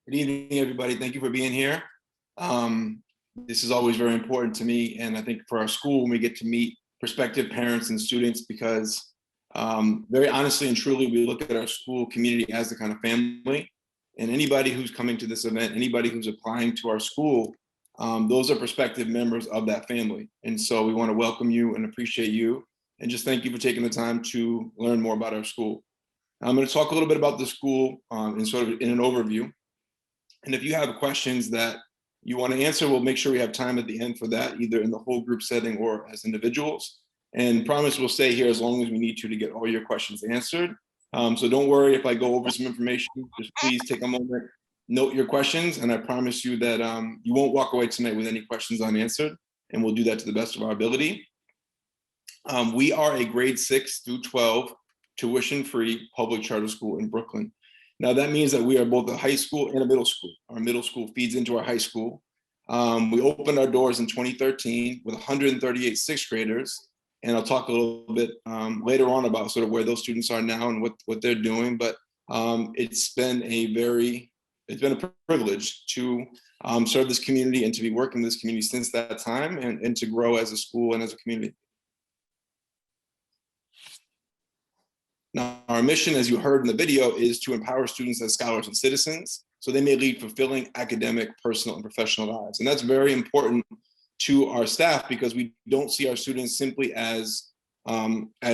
Good evening, everybody. Thank you for being here. This is always very important to me, and I think for our school, when we get to meet prospective parents and students, because very honestly and truly, we look at our school community as the kind of family, and anybody who's coming to this event, anybody who's applying to our school, those are prospective members of that family. And so we want to welcome you and appreciate you, and just thank you for taking the time to learn more about our school. I'm going to talk a little bit about the school in an overview. And if you have questions that you want to answer, we'll make sure we have time at the end for that, either in the whole group setting or as individuals. And promise we'll stay here as long as we need to get all your questions answered. So don't worry if I go over some information, just please take a moment, note your questions, and I promise you that you won't walk away tonight with any questions unanswered, and we'll do that to the best of our ability. We are a grade 6 through 12 tuition-free public charter school in Brooklyn. Now that means that we are both a high school and a middle school. Our middle school feeds into our high school. We opened our doors in 2013 with 138 sixth graders. And I'll talk a little bit later on about sort of where those students are now and what they're doing. But it's been a privilege to serve this community and to be working in this community since that time and to grow as a school and as a community. Now, our mission, as you heard in the video, is to empower students as scholars and citizens so they may lead fulfilling academic, personal, and professional lives. And that's very important to our staff because we don't see our students simply as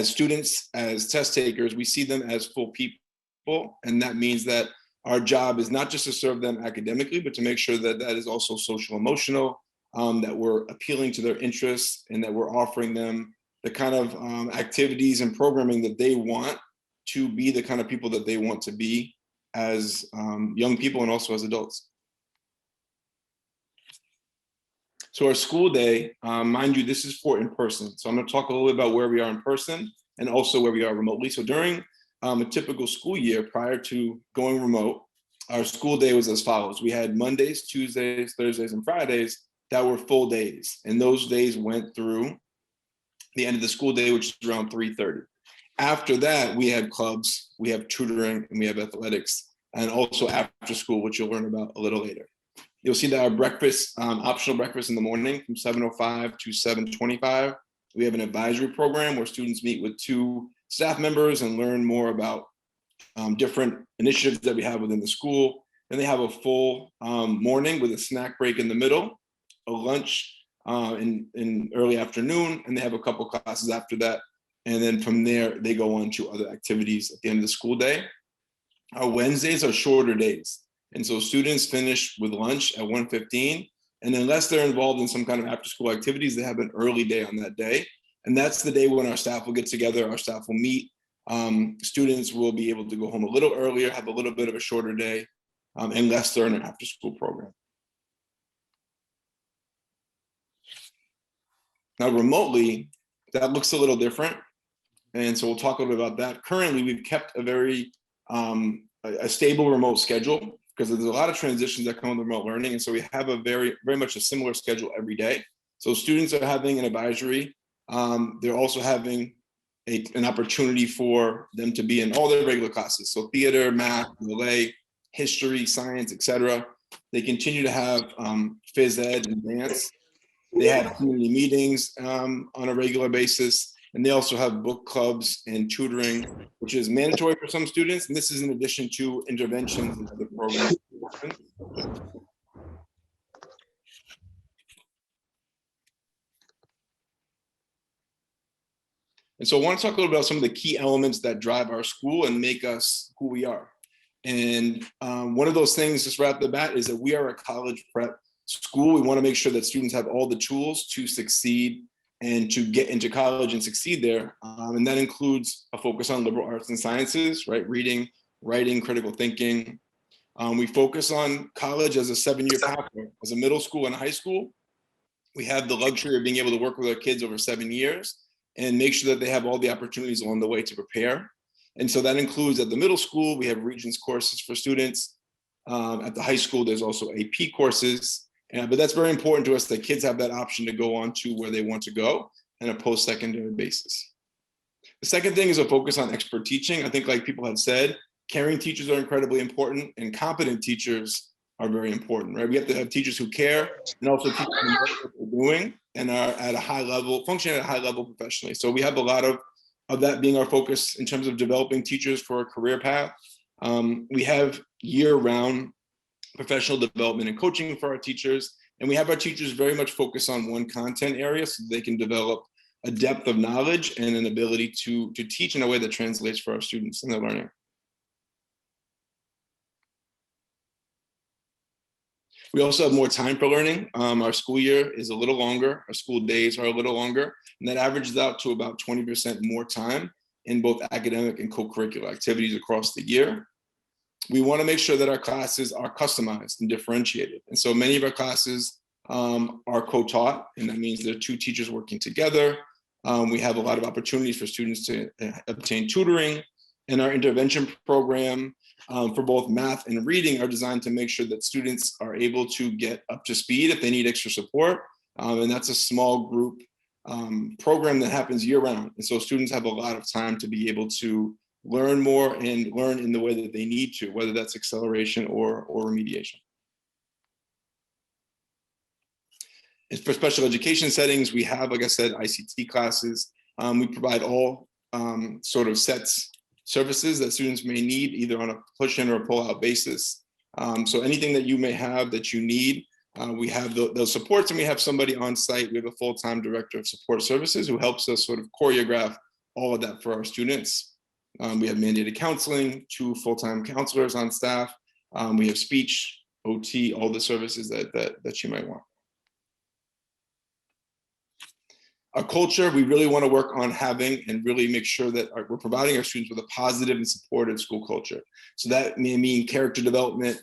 students, as test takers. We see them as full people. And that means that our job is not just to serve them academically, but to make sure that that is also social emotional, that we're appealing to their interests and that we're offering them the kind of activities and programming that they want to be the kind of people that they want to be as young people and also as adults. So our school day, mind you, this is for in person. So I'm gonna talk a little bit about where we are in person and also where we are remotely. So during a typical school year prior to going remote, our school day was as follows. We had Mondays, Tuesdays, Thursdays, and Fridays that were full days. And those days went through the end of the school day, which is around 3:30. After that, we have clubs, we have tutoring, and we have athletics, and also after school, which you'll learn about a little later. You'll see that our breakfast, optional breakfast in the morning from 7:05 to 7:25. We have an advisory program where students meet with 2 staff members and learn more about different initiatives that we have within the school. Then they have a full morning with a snack break in the middle, a lunch in early afternoon, and they have a couple classes after that. And then from there, they go on to other activities at the end of the school day. Our Wednesdays are shorter days. And so students finish with lunch at 1:15. And unless they're involved in some kind of after school activities, they have an early day on that day. And that's the day when our staff will get together, our staff will meet. Students will be able to go home a little earlier, have a little bit of a shorter day, unless they're in an after school program. Now remotely, that looks a little different. And so we'll talk a little bit about that. Currently, we've kept a very a stable remote schedule because there's a lot of transitions that come with remote learning. And so we have a very much a similar schedule every day. So students are having an advisory. They're also having an opportunity for them to be in all their regular classes. So theater, math, ELA, history, science, etc. They continue to have phys ed and dance. They have community meetings on a regular basis, and they also have book clubs and tutoring, which is mandatory for some students, and this is in addition to interventions and other programs. And so I want to talk a little about some of the key elements that drive our school and make us who we are. And one of those things, just right off the bat, is that we are a college prep school. We want to make sure that students have all the tools to succeed and to get into college and succeed there. And that includes a focus on liberal arts and sciences, right? Reading, writing, critical thinking. We focus on college as a 7-year pathway. As a middle school and high school, we have the luxury of being able to work with our kids over 7 years and make sure that they have all the opportunities along the way to prepare. And so that includes at the middle school, we have Regents courses for students. At the high school, there's also AP courses. But that's very important to us that kids have that option to go on to where they want to go on a post-secondary basis. The second thing is a focus on expert teaching. I think like people have said, caring teachers are incredibly important and competent teachers are very important, right? We have to have teachers who care and also teachers who know what they're doing and are at a high level, functioning at a high level professionally. So we have a lot of that being our focus in terms of developing teachers for a career path. We have year-round professional development and coaching for our teachers. And we have our teachers very much focus on one content area so they can develop a depth of knowledge and an ability to teach in a way that translates for our students and their learning. We also have more time for learning. Our school year is a little longer, our school days are a little longer, and that averages out to about 20% more time in both academic and co-curricular activities across the year. We want to make sure that our classes are customized and differentiated. And so many of our classes are co-taught, and that means there are two teachers working together. We have a lot of opportunities for students to obtain tutoring, and our intervention program for both math and reading are designed to make sure that students are able to get up to speed if they need extra support. And that's a small group program that happens year round. And so students have a lot of time to be able to learn more and learn in the way that they need to, whether that's acceleration or remediation. And for special education settings, we have, like I said, ICT classes. We provide all sort of sets services that students may need, either on a push-in or a pull-out basis. So anything that you may have that you need, we have those supports, and we have somebody on site. We have a full-time director of support services who helps us sort of choreograph all of that for our students. We have mandated counseling, 2 full-time counselors on staff. We have speech, OT, all the services that you might want. Our culture, we really want to work on having and really make sure that we're providing our students with a positive and supportive school culture. So that may mean character development.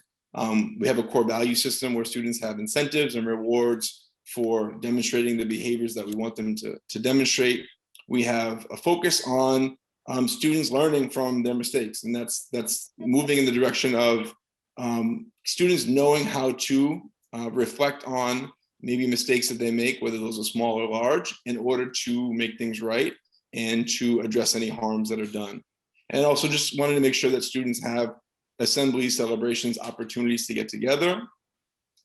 We have a core value system where students have incentives and rewards for demonstrating the behaviors that we want them to demonstrate. We have a focus on students learning from their mistakes, and that's moving in the direction of students knowing how to reflect on maybe mistakes that they make, whether those are small or large, in order to make things right and to address any harms that are done. And also just wanted to make sure that students have assemblies, celebrations, opportunities to get together,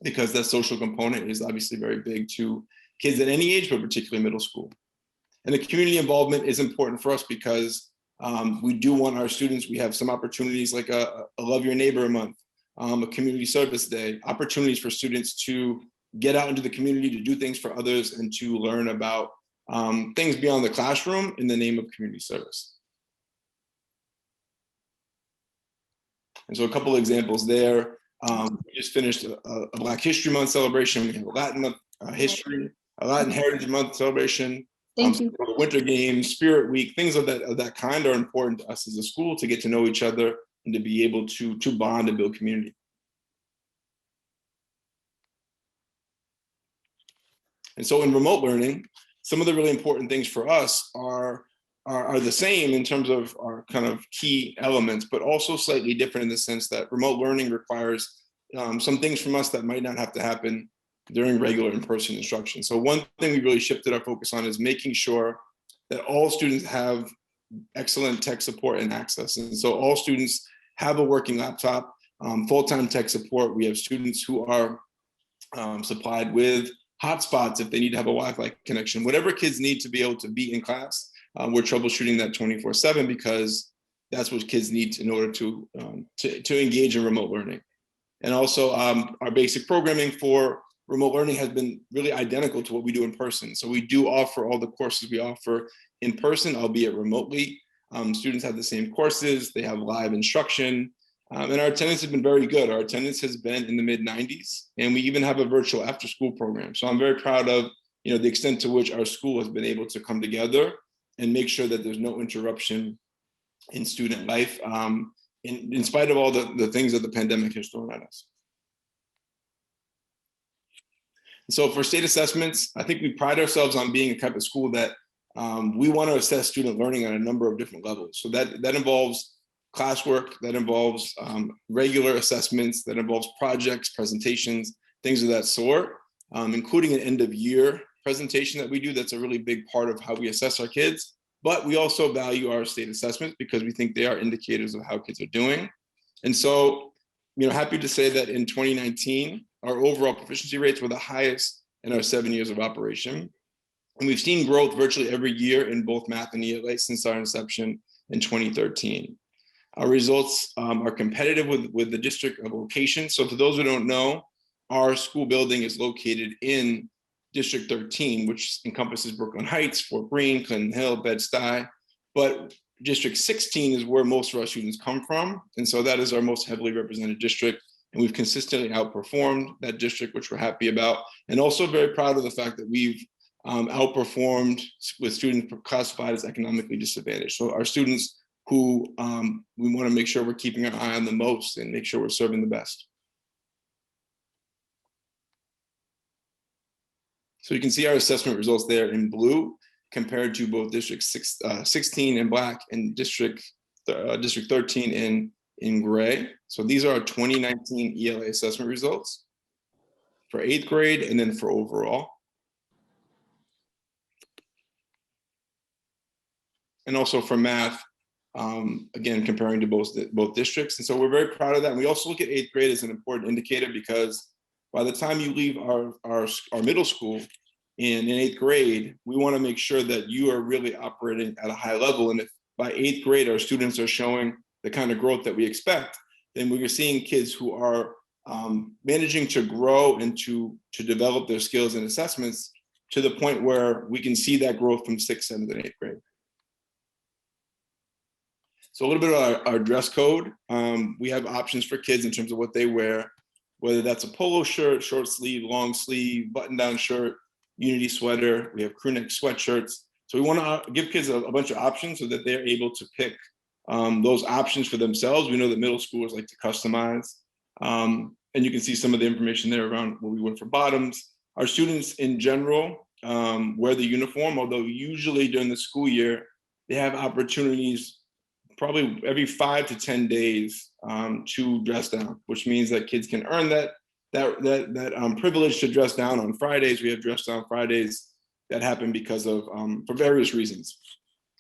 because that social component is obviously very big to kids at any age, but particularly middle school. And the community involvement is important for us because we do want our students, we have some opportunities like a Love Your Neighbor month, a community service day, opportunities for students to get out into the community, to do things for others, and to learn about things beyond the classroom in the name of community service. And so a couple of examples there. We just finished a Black History Month celebration. We have a Latin Month history, a Latin Heritage Month celebration. Thank you. The Winter Games, Spirit Week, things of that kind are important to us as a school to get to know each other and to be able to bond and build community. And so in remote learning, some of the really important things for us are the same in terms of our kind of key elements, but also slightly different in the sense that remote learning requires some things from us that might not have to happen during regular in-person instruction. So one thing we really shifted our focus on is making sure that all students have excellent tech support and access. And so all students have a working laptop, full-time tech support. We have students who are supplied with hotspots if they need to have a Wi-Fi connection. Whatever kids need to be able to be in class, we're troubleshooting that 24/7 because that's what kids need in order to engage in remote learning. And also our basic programming for remote learning has been really identical to what we do in person. So we do offer all the courses we offer in person, albeit remotely. Students have the same courses, they have live instruction, and our attendance has been very good. Our attendance has been in the mid-90s, and we even have a virtual after-school program. So I'm very proud of the extent to which our school has been able to come together and make sure that there's no interruption in student life, in spite of all the things that the pandemic has thrown at us. So for state assessments, I think we pride ourselves on being a type of school that we want to assess student learning on a number of different levels. So that involves classwork, that involves regular assessments, that involves projects, presentations, things of that sort, including an end of year presentation that we do. That's a really big part of how we assess our kids. But we also value our state assessments because we think they are indicators of how kids are doing. And so happy to say that in 2019, our overall proficiency rates were the highest in our 7 years of operation. And we've seen growth virtually every year in both math and ELA since our inception in 2013. Our results are competitive with the district of location. So for those who don't know, our school building is located in District 13, which encompasses Brooklyn Heights, Fort Greene, Clinton Hill, Bed-Stuy. But District 16 is where most of our students come from. And so that is our most heavily represented district. And we've consistently outperformed that district, which we're happy about. And also very proud of the fact that we've outperformed with students classified as economically disadvantaged. So our students who we want to make sure we're keeping our eye on the most and make sure we're serving the best. So you can see our assessment results there in blue compared to both District 16 in black and District 13 in gray. So these are our 2019 ELA assessment results for 8th grade and then for overall. And also for math, again, comparing to both districts. And so we're very proud of that. And we also look at 8th grade as an important indicator because by the time you leave our middle school in 8th grade, we want to make sure that you are really operating at a high level. And if by 8th grade, our students are showing the kind of growth that we expect, then we're seeing kids who are managing to grow and to develop their skills and assessments to the point where we can see that growth from 6th, 7th, and 8th grade. So a little bit of our dress code. We have options for kids in terms of what they wear, whether that's a polo shirt, short sleeve, long sleeve, button-down shirt, unity sweater. We have crew neck sweatshirts. So we want to give kids a bunch of options so that they're able to pick those options for themselves. We know that middle schoolers like to customize. And you can see some of the information there around what we wear for bottoms. Our students in general wear the uniform, although usually during the school year, they have opportunities probably every 5 to 10 days to dress down, which means that kids can earn that privilege to dress down on Fridays. We have dress down Fridays that happen because of for various reasons.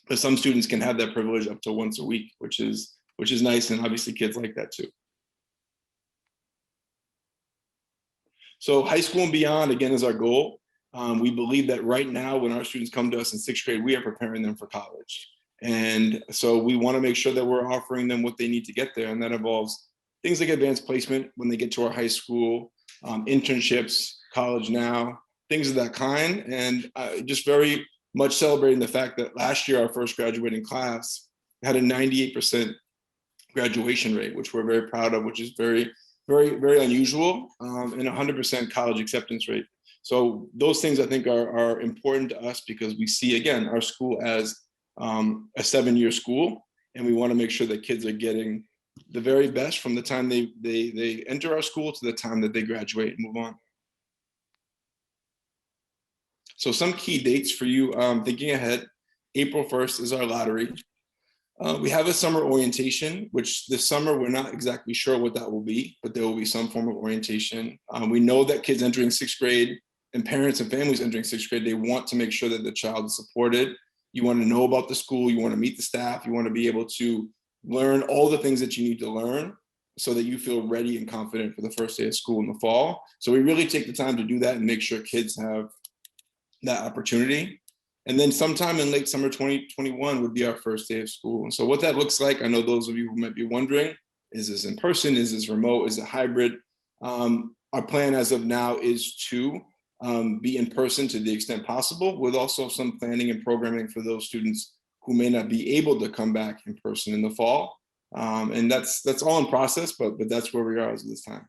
But some students can have that privilege up to once a week, which is nice, and obviously kids like that too. So high school and beyond, again, is our goal. We believe that right now, when our students come to us in 6th grade, we are preparing them for college. And so we want to make sure that we're offering them what they need to get there. And that involves things like advanced placement when they get to our high school, internships, college now, things of that kind. And just very much celebrating the fact that last year, our first graduating class had a 98% graduation rate, which we're very proud of, which is very, very, very unusual, and 100% college acceptance rate. So those things I think are important to us because we see, again, our school as a 7-year school, and we want to make sure that kids are getting the very best from the time they enter our school to the time that they graduate and move on. So some key dates for you thinking ahead. April 1st is our lottery. We have a summer orientation, which this summer we're not exactly sure what that will be, but there will be some form of orientation. We know that kids entering 6th grade and parents and families entering 6th grade, they want to make sure that the child is supported. You want to know about the school, you want to meet the staff, you want to be able to learn all the things that you need to learn so that you feel ready and confident for the first day of school in the fall. So we really take the time to do that and make sure kids have that opportunity. And then sometime in late summer 2021 would be our first day of school. And so what that looks like, I know those of you who might be wondering, is this in person, is this remote, is it hybrid? Our plan as of now is to be in person to the extent possible, with also some planning and programming for those students who may not be able to come back in person in the fall. And that's all in process, but that's where we are as of this time.